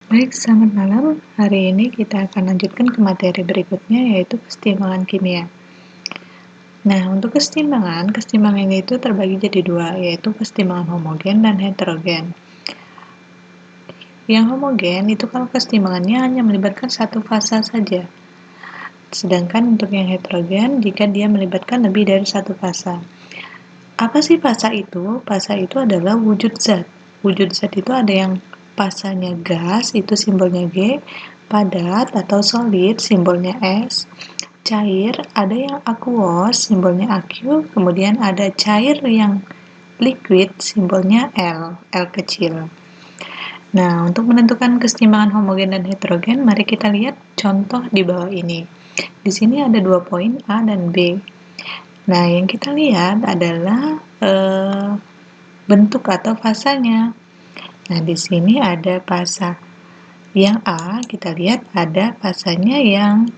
Baik, selamat malam. Hari ini kita akan lanjutkan ke materi berikutnya, yaitu kesetimbangan kimia. Nah, untuk kesetimbangan itu terbagi jadi dua, yaitu kesetimbangan homogen dan heterogen. Yang homogen itu kalau kesetimbangannya hanya melibatkan satu fasa saja. Sedangkan untuk yang heterogen, jika dia melibatkan lebih dari satu fasa. Apa sih fasa itu? Fasa itu adalah wujud zat. Wujud zat itu ada yang fasanya gas, itu simbolnya G, padat atau solid, simbolnya S, cair, ada yang aqueous, simbolnya AQ, kemudian ada cair yang liquid, simbolnya L, L kecil. Nah, untuk menentukan kesetimbangan homogen dan heterogen, mari kita lihat contoh di bawah ini. Di sini ada 2 poin A dan B. Nah, yang kita lihat adalah bentuk atau fasanya. Nah, di sini ada fasa. Yang A, kita lihat ada fasanya yang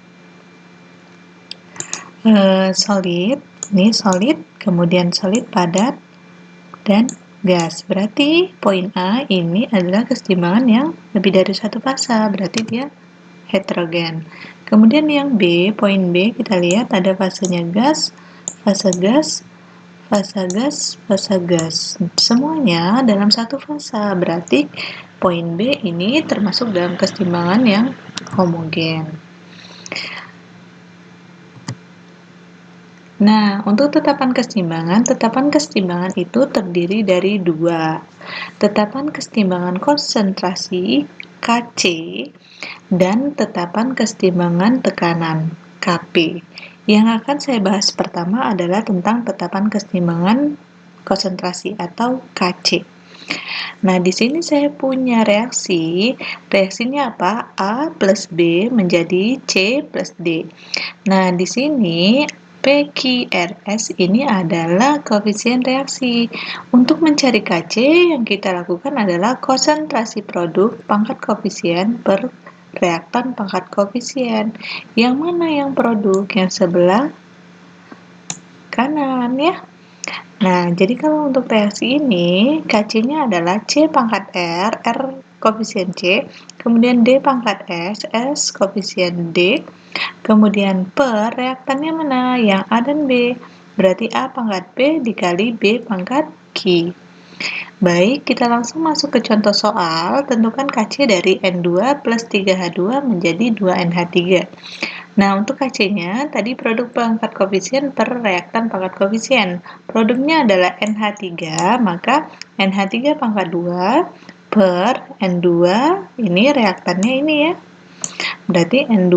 solid. Ini solid, kemudian solid padat, dan gas. Berarti poin A ini adalah kesetimbangan yang lebih dari satu fasa. Berarti dia heterogen. Kemudian yang B, poin B, kita lihat ada fasenya gas, fase gas, fase gas, fase gas. Semuanya dalam satu fasa. Berarti poin B ini termasuk dalam kesetimbangan yang homogen. Nah, untuk tetapan kesetimbangan itu terdiri dari dua. Tetapan kesetimbangan konsentrasi Kc dan tetapan kesetimbangan tekanan Kp. Yang akan saya bahas pertama adalah tentang tetapan kesetimbangan konsentrasi atau Kc. Nah, di sini saya punya reaksi. Reaksinya apa? A plus B menjadi C plus D. Nah, di sini PQRS ini adalah koefisien reaksi. Untuk mencari Kc, yang kita lakukan adalah konsentrasi produk pangkat koefisien per reaktan pangkat koefisien. Yang mana yang produk? Yang sebelah kanan ya. Nah, jadi kalau untuk reaksi ini, Kc-nya adalah C pangkat R, R koefisien C, kemudian D pangkat S, S koefisien D, kemudian per reaktannya mana? Yang A dan B. Berarti A pangkat B dikali B pangkat Q. Baik, kita langsung masuk ke contoh soal. Tentukan Kc dari N2 plus 3H2 menjadi 2NH3. Nah, untuk Kc-nya, tadi produk pangkat koefisien per reaktan pangkat koefisien. Produknya adalah NH3, maka NH3 pangkat 2 per N2, ini reaktannya ini ya. Berarti N2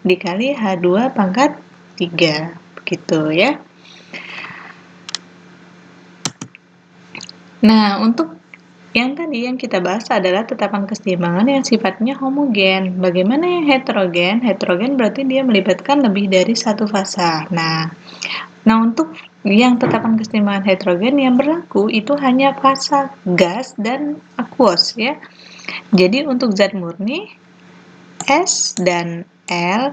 dikali H2 pangkat 3, begitu ya. Nah, untuk yang tadi yang kita bahas adalah tetapan kesetimbangan yang sifatnya homogen. Bagaimana yang heterogen? Heterogen berarti dia melibatkan lebih dari satu fasa. Nah, untuk yang tetapan kesetimbangan heterogen yang berlaku itu hanya fasa gas dan aqueous ya. Jadi untuk zat murni S dan L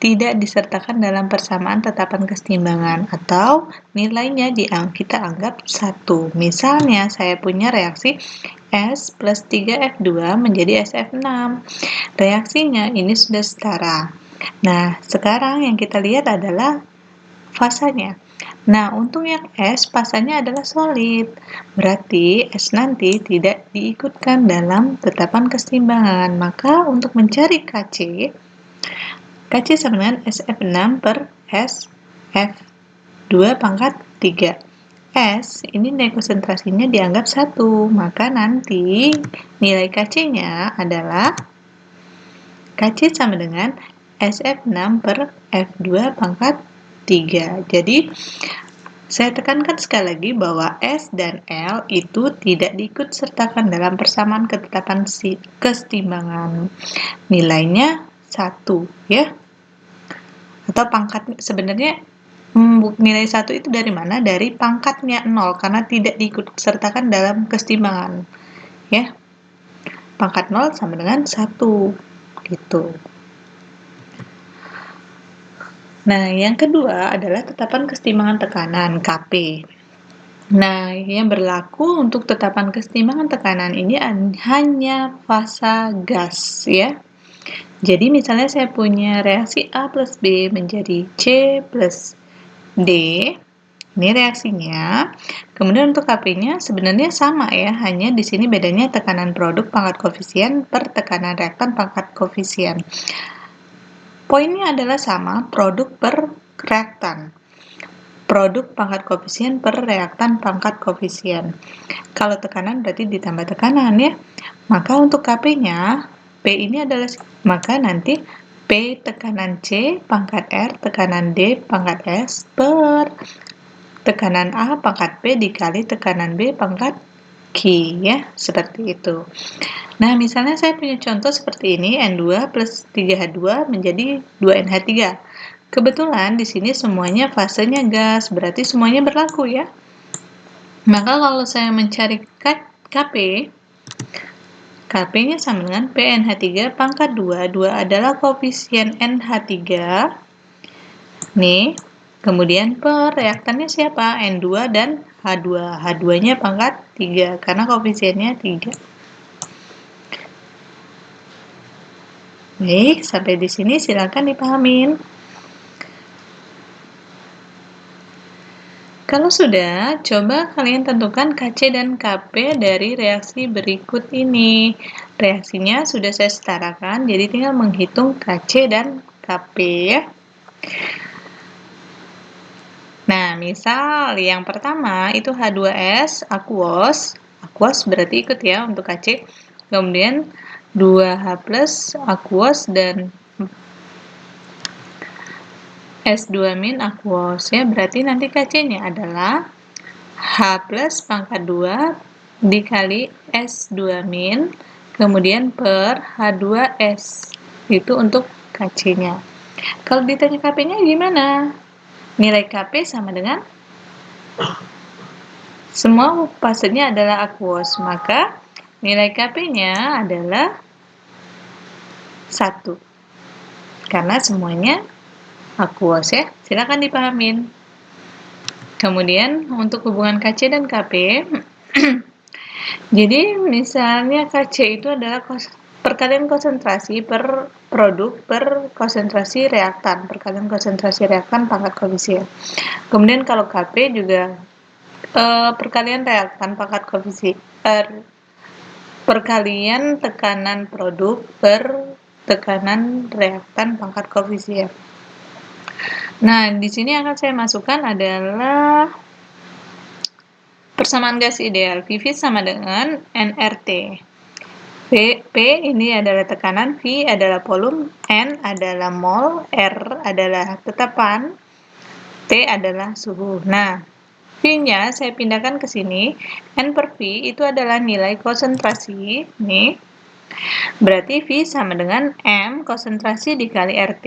tidak disertakan dalam persamaan tetapan kesetimbangan atau nilainya kita anggap 1. Misalnya saya punya reaksi S plus 3F2 menjadi SF6. Reaksinya ini sudah setara. Nah, sekarang yang kita lihat adalah fasanya. Nah, untuk yang S, fasanya adalah solid. Berarti S nanti tidak diikutkan dalam tetapan kesetimbangan. Maka untuk mencari Kc sama dengan SF6 per SF2 pangkat 3. S, ini nilai konsentrasinya dianggap 1. Maka nanti nilai Kc-nya adalah Kc sama dengan SF6 per F2 pangkat 3. Jadi, saya tekankan sekali lagi bahwa S dan L itu tidak diikut sertakan dalam persamaan ketetapan kesetimbangan. Nilainya 1 ya. Atau pangkat sebenarnya nilai 1 itu dari mana? Dari pangkatnya 0 karena tidak diikut sertakan dalam kesetimbangan. Ya. Pangkat 0 sama dengan 1 gitu. Nah, yang kedua adalah tetapan kesetimbangan tekanan Kp. Nah, yang berlaku untuk tetapan kesetimbangan tekanan ini hanya fasa gas ya. Jadi misalnya saya punya reaksi A plus B menjadi C plus D, ini reaksinya. Kemudian untuk Kp-nya sebenarnya sama ya, hanya di sini bedanya tekanan produk pangkat koefisien per tekanan reaktan pangkat koefisien. Poinnya adalah sama, produk per reaktan. Produk pangkat koefisien per reaktan pangkat koefisien. Kalau tekanan berarti ditambah tekanan ya. Maka untuk Kp-nya, P ini adalah, maka nanti P tekanan C pangkat R tekanan D pangkat S per tekanan A pangkat P dikali tekanan B pangkat Q ya, seperti itu. Nah, misalnya saya punya contoh seperti ini, N2 plus 3H2 menjadi 2NH3. Kebetulan di sini semuanya fasenya gas, berarti semuanya berlaku ya. Maka kalau saya mencari Kp, Kp-nya sama dengan PNH3 pangkat 2. 2 adalah koefisien NH3. Nih, kemudian per reaktannya siapa? N2 dan H2. H2-nya pangkat 3 karena koefisiennya 3. Baik, sampai di sini silakan dipahamin. Kalau sudah, coba kalian tentukan Kc dan Kp dari reaksi berikut ini. Reaksinya sudah saya setarakan, jadi tinggal menghitung Kc dan Kp ya. Nah, misal yang pertama itu H2S aquos. Aquos berarti ikut ya untuk Kc. Kemudian 2H plus aquos dan S2- aquos ya. Berarti nanti Kc-nya adalah H plus pangkat 2 dikali S2- kemudian per H2S. Itu untuk Kc-nya. Kalau ditanya Kp-nya gimana? Nilai Kp sama dengan semua fasenya adalah aquos, maka nilai Kp-nya adalah 1. Karena semuanya aquos ya. Silakan dipahamin. Kemudian untuk hubungan Kc dan Kp, jadi misalnya Kc itu adalah perkalian konsentrasi per produk per konsentrasi reaktan, perkalian konsentrasi reaktan pangkat koefisien. Kemudian kalau Kp juga perkalian reaktan pangkat koefisien, perkalian tekanan produk per tekanan reaktan pangkat koefisien. Nah, di sini akan saya masukkan adalah persamaan gas ideal. PV sama dengan nRT. P ini adalah tekanan, V adalah volume, N adalah mol, R adalah tetapan, T adalah suhu. Nah, V-nya saya pindahkan ke sini. N per V itu adalah nilai konsentrasi. Nih. Berarti V sama dengan M konsentrasi dikali RT.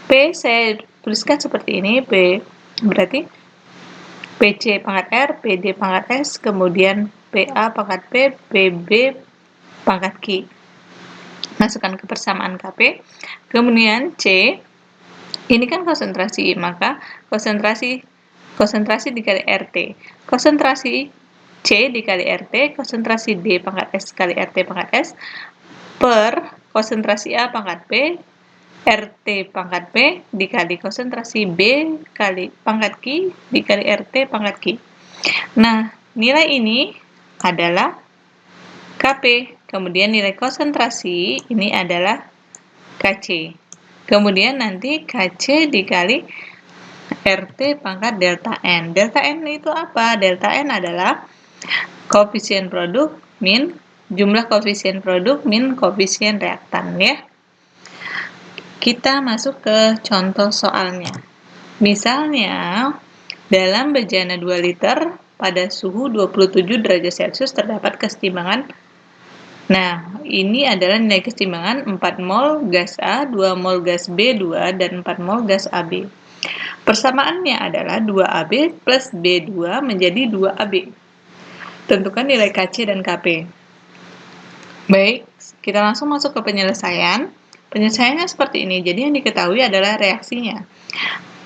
P saya tuliskan seperti ini. P berarti PC pangkat R, PD pangkat S, kemudian PA pangkat P, PB pangkat Q. Masukkan ke persamaan Kp. Kemudian C, ini kan konsentrasi, maka konsentrasi dikali RT. Konsentrasi C dikali RT, konsentrasi D pangkat S kali RT pangkat S, per konsentrasi A pangkat P, RT pangkat P dikali konsentrasi B kali pangkat Q dikali RT pangkat Q. Nah, nilai ini adalah Kp. Kemudian nilai konsentrasi ini adalah Kc. Kemudian nanti Kc dikali RT pangkat delta N. Delta N itu apa? Delta N adalah koefisien produk min jumlah koefisien produk min koefisien reaktan ya. Kita masuk ke contoh soalnya. Misalnya, dalam bejana 2 liter pada suhu 27 derajat Celcius terdapat kesetimbangan. Nah, ini adalah nilai kesetimbangan 4 mol gas A, 2 mol gas B2, dan 4 mol gas AB. Persamaannya adalah 2AB plus B2 menjadi 2AB. Tentukan nilai Kc dan Kp. Baik, kita langsung masuk ke penyelesaian. Penyelesaiannya seperti ini. Jadi yang diketahui adalah reaksinya.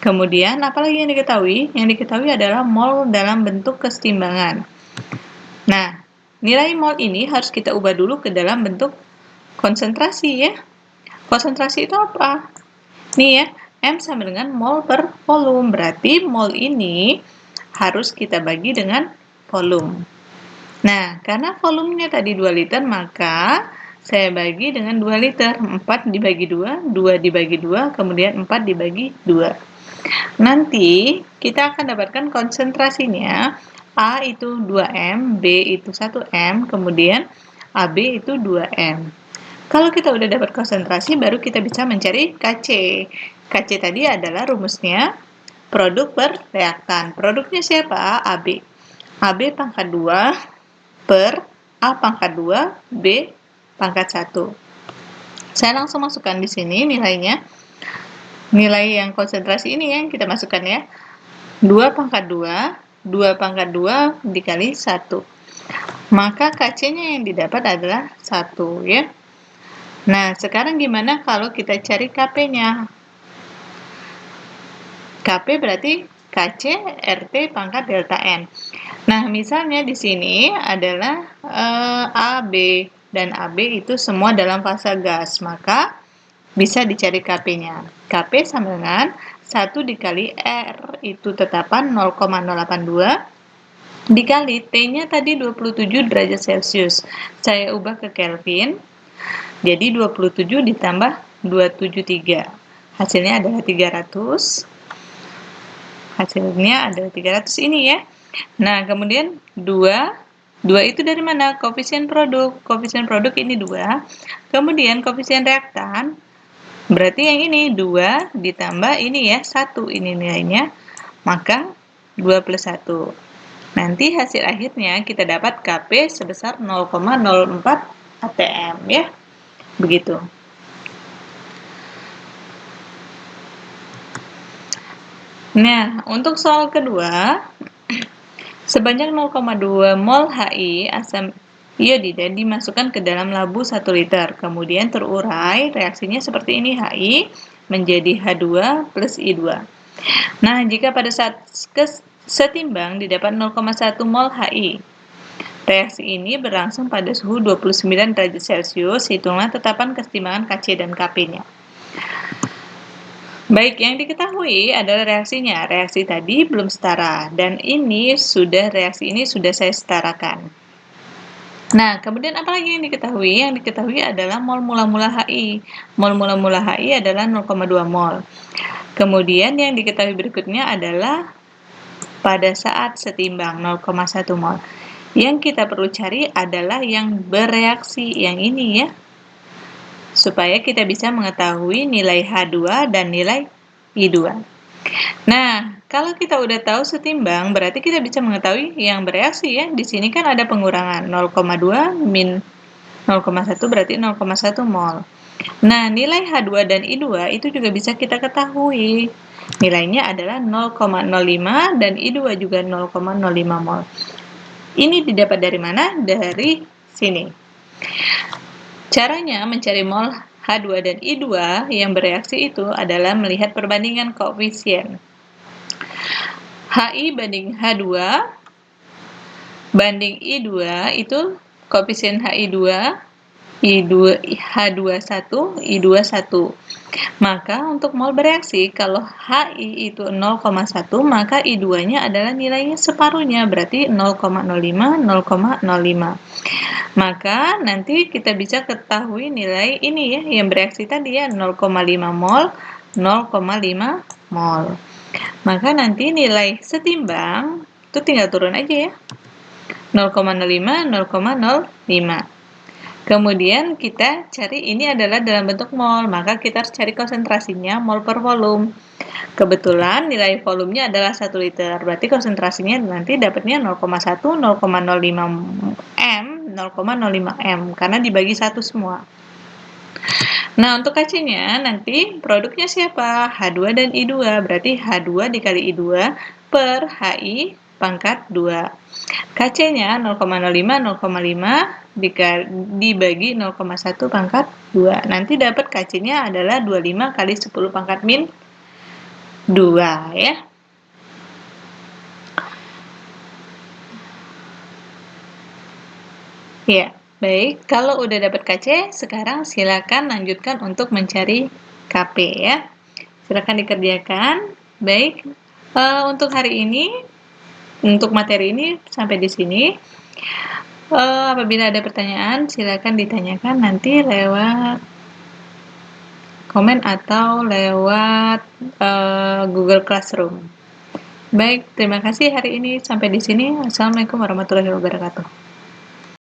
Kemudian, apalagi yang diketahui? Yang diketahui adalah mol dalam bentuk kesetimbangan. Nah, nilai mol ini harus kita ubah dulu ke dalam bentuk konsentrasi ya. Konsentrasi itu apa? Nih ya, M sama dengan mol per volume. Berarti mol ini harus kita bagi dengan volume. Nah, karena volumenya tadi 2 liter, maka saya bagi dengan 2 liter. 4 dibagi 2, 2 dibagi 2, kemudian 4 dibagi 2. Nanti kita akan dapatkan konsentrasinya. A itu 2M, B itu 1M, kemudian AB itu 2M. Kalau kita udah dapat konsentrasi, baru kita bisa mencari Kc. Kc tadi adalah rumusnya produk per reaktan. Produknya siapa? AB. AB pangkat 2 per A pangkat 2, B pangkat 1. Saya langsung masukkan di sini nilainya. Nilai yang konsentrasi ini yang kita masukkan ya. 2 pangkat 2, 2 pangkat 2 dikali 1. Maka Kc-nya yang didapat adalah 1 ya. Nah, sekarang gimana kalau kita cari Kp-nya? Kp berarti Kc RT pangkat delta N. Nah, misalnya di sini adalah AB dan AB itu semua dalam fase gas, maka bisa dicari Kp-nya. Kp sama dengan 1 dikali R, itu tetapan 0,082, dikali T-nya tadi 27 derajat Celcius. Saya ubah ke Kelvin, jadi 27 ditambah 273. Hasilnya adalah 300. Hasilnya adalah 300 ini ya. Nah, kemudian 2 itu dari mana? Koefisien produk. Koefisien produk ini 2. Kemudian koefisien reaktan, berarti yang ini 2 ditambah ini ya, 1 ini nilainya. Maka 2 plus 1. Nanti hasil akhirnya kita dapat Kp sebesar 0,04 atm ya. Begitu. Nah, untuk soal kedua, sebanyak 0,2 mol Hi asam iodida dimasukkan ke dalam labu 1 liter, kemudian terurai, reaksinya seperti ini, Hi menjadi H2 plus I2. Nah, jika pada saat setimbang didapat 0,1 mol Hi, reaksi ini berlangsung pada suhu 29 derajat Celcius, hitunglah tetapan kesetimbangan Kc dan Kp-nya. Baik, yang diketahui adalah reaksinya. Reaksi tadi belum setara, dan reaksi ini sudah saya setarakan. Nah, kemudian apa lagi yang diketahui? Yang diketahui adalah mol mula-mula Hi. Mol mula-mula Hi adalah 0,2 mol. Kemudian yang diketahui berikutnya adalah pada saat setimbang 0,1 mol. Yang kita perlu cari adalah yang bereaksi, yang ini ya, supaya kita bisa mengetahui nilai H2 dan nilai I2. Nah, kalau kita udah tahu setimbang, berarti kita bisa mengetahui yang bereaksi ya. Di sini kan ada pengurangan 0,2 min 0,1 berarti 0,1 mol. Nah, nilai H2 dan I2 itu juga bisa kita ketahui. Nilainya adalah 0,05 dan I2 juga 0,05 mol. Ini didapat dari mana? Dari sini. Caranya mencari mol H2 dan I2 yang bereaksi itu adalah melihat perbandingan koefisien. Hi banding H2 banding I2 itu koefisien Hi2, H21, I21. Maka untuk mol bereaksi, kalau Hi itu 0,1, maka I2-nya adalah nilainya separuhnya, berarti 0,05, 0,05. Maka nanti kita bisa ketahui nilai ini ya, yang bereaksi tadi ya, 0,5 mol, 0,5 mol. Maka nanti nilai setimbang itu tinggal turun aja ya, 0,05, 0,05. Kemudian kita cari ini adalah dalam bentuk mol, maka kita harus cari konsentrasinya mol per volume. Kebetulan nilai volumenya adalah 1 liter, berarti konsentrasinya nanti dapatnya 0,1, 0,05 M, 0,05 M, karena dibagi 1 semua. Nah, untuk Kc-nya nanti produknya siapa? H2 dan I2, berarti H2 dikali I2 per Hi pangkat 2. Kc-nya 0,05, 0,5 dibagi 0,1 pangkat 2. Nanti dapat Kc-nya adalah 25 kali 10 pangkat min 2 ya. Ya, baik. Kalau udah dapat KC, sekarang silakan lanjutkan untuk mencari KP ya. Silakan dikerjakan. Baik, untuk hari ini, untuk materi ini sampai di sini. Apabila ada pertanyaan, silakan ditanyakan nanti lewat komen atau lewat Google Classroom. Baik, terima kasih hari ini. Sampai di sini. Assalamualaikum warahmatullahi wabarakatuh.